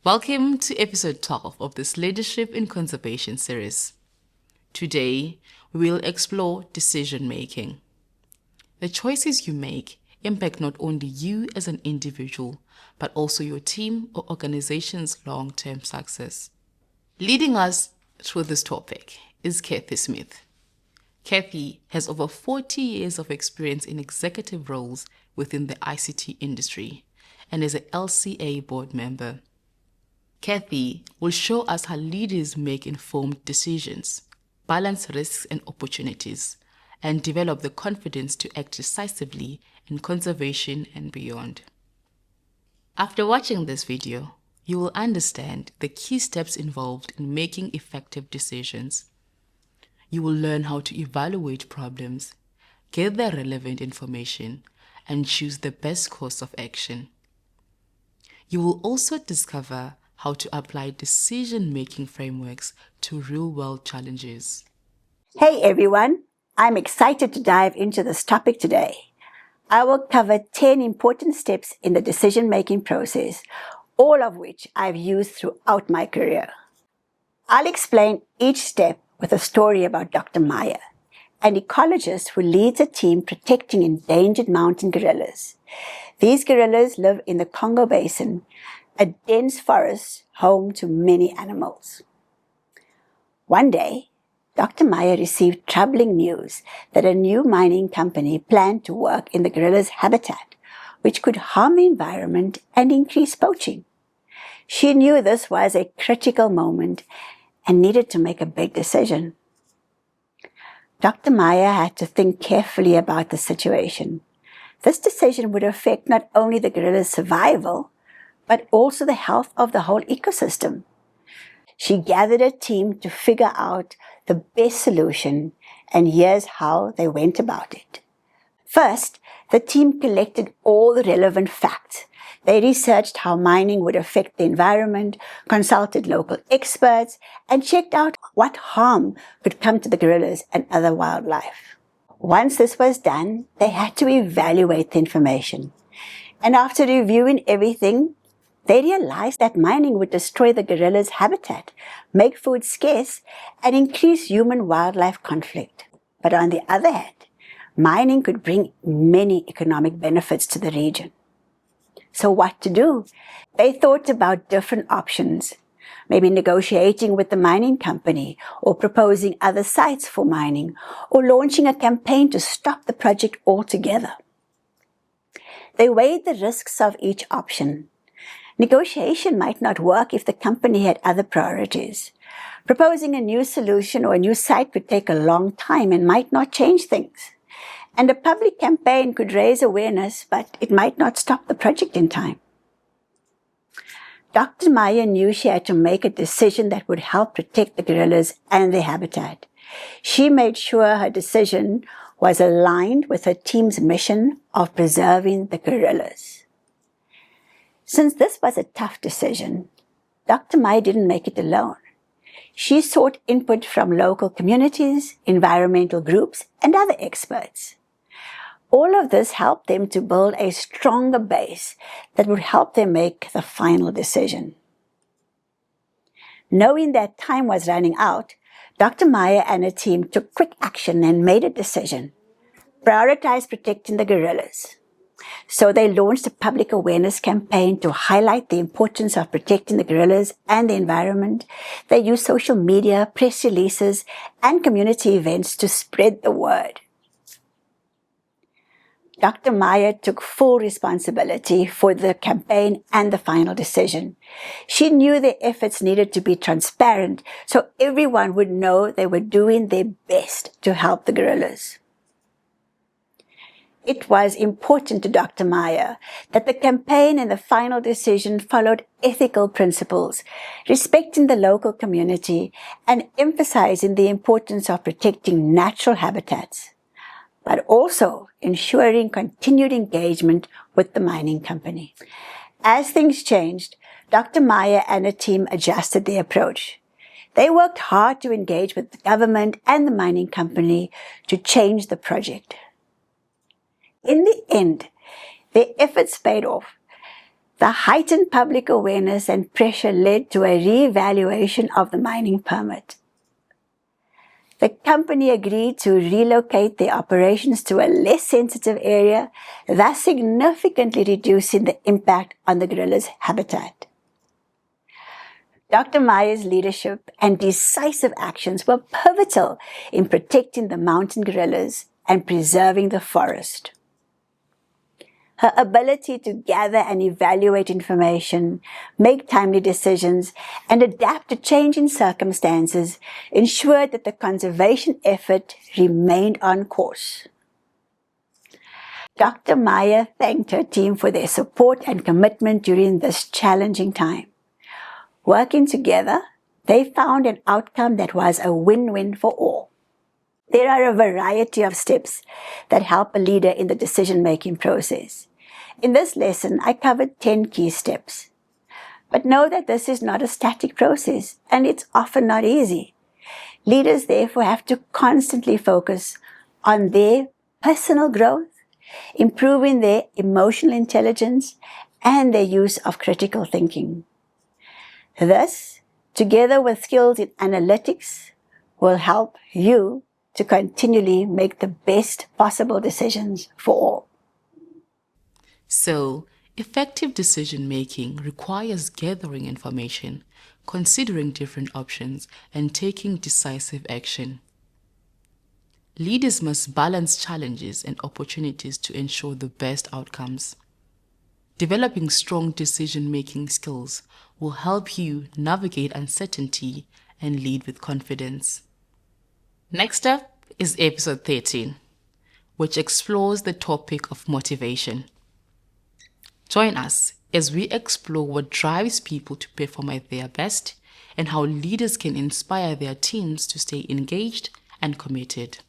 Welcome to episode 12 of this Leadership in Conservation series. Today, we will explore decision making. The choices you make impact not only you as an individual, but also your team or organization's long-term success. Leading us through this topic is Kathy Smith. Kathy has over 40 years of experience in executive roles within the ICT industry and is a LCA board member. Kathy will show us how leaders make informed decisions, balance risks and opportunities, and develop the confidence to act decisively in conservation and beyond. After watching this video, you will understand the key steps involved in making effective decisions. You will learn how to evaluate problems, gather relevant information, and choose the best course of action. You will also discover how to apply decision-making frameworks to real-world challenges. Hey everyone, I'm excited to dive into this topic today. I will cover 10 important steps in the decision-making process, all of which I've used throughout my career. I'll explain each step with a story about Dr. Maya, an ecologist who leads a team protecting endangered mountain gorillas. These gorillas live in the Congo Basin, a dense forest home to many animals. One day, Dr. Maya received troubling news that a new mining company planned to work in the gorilla's habitat, which could harm the environment and increase poaching. She knew this was a critical moment and needed to make a big decision. Dr. Maya had to think carefully about the situation. This decision would affect not only the gorilla's survival, but also the health of the whole ecosystem. She gathered a team to figure out the best solution, and here's how they went about it. First, the team collected all the relevant facts. They researched how mining would affect the environment, consulted local experts, and checked out what harm could come to the gorillas and other wildlife. Once this was done, they had to evaluate the information. And after reviewing everything, they realized that mining would destroy the gorilla's habitat, make food scarce, and increase human-wildlife conflict. But on the other hand, mining could bring many economic benefits to the region. So what to do? They thought about different options, maybe negotiating with the mining company, or proposing other sites for mining, or launching a campaign to stop the project altogether. They weighed the risks of each option. Negotiation might not work if the company had other priorities. Proposing a new solution or a new site could take a long time and might not change things. And a public campaign could raise awareness, but it might not stop the project in time. Dr. Maya knew she had to make a decision that would help protect the gorillas and their habitat. She made sure her decision was aligned with her team's mission of preserving the gorillas. Since this was a tough decision, Dr. Maya didn't make it alone. She sought input from local communities, environmental groups, and other experts. All of this helped them to build a stronger base that would help them make the final decision. Knowing that time was running out, Dr. Maya and her team took quick action and made a decision. Prioritize protecting the gorillas. So they launched a public awareness campaign to highlight the importance of protecting the gorillas and the environment. They used social media, press releases, and community events to spread the word. Dr. Maya took full responsibility for the campaign and the final decision. She knew their efforts needed to be transparent so everyone would know they were doing their best to help the gorillas. It was important to Dr. Maya that the campaign and the final decision followed ethical principles, respecting the local community and emphasizing the importance of protecting natural habitats, but also ensuring continued engagement with the mining company. As things changed, Dr. Maya and her team adjusted their approach. They worked hard to engage with the government and the mining company to change the project. In the end, their efforts paid off. The heightened public awareness and pressure led to a re-evaluation of the mining permit. The company agreed to relocate their operations to a less sensitive area, thus significantly reducing the impact on the gorilla's habitat. Dr. Meyer's leadership and decisive actions were pivotal in protecting the mountain gorillas and preserving the forest. Her ability to gather and evaluate information, make timely decisions, and adapt to changing circumstances ensured that the conservation effort remained on course. Dr. Meyer thanked her team for their support and commitment during this challenging time. Working together, they found an outcome that was a win-win for all. There are a variety of steps that help a leader in the decision-making process. In this lesson, I covered 10 key steps. But know that this is not a static process, and it's often not easy. Leaders therefore have to constantly focus on their personal growth, improving their emotional intelligence, and their use of critical thinking. This, together with skills in analytics, will help you to continually make the best possible decisions for all. So, effective decision-making requires gathering information, considering different options, and taking decisive action. Leaders must balance challenges and opportunities to ensure the best outcomes. Developing strong decision-making skills will help you navigate uncertainty and lead with confidence. Next up is episode 13, which explores the topic of motivation. Join us as we explore what drives people to perform at their best and how leaders can inspire their teams to stay engaged and committed.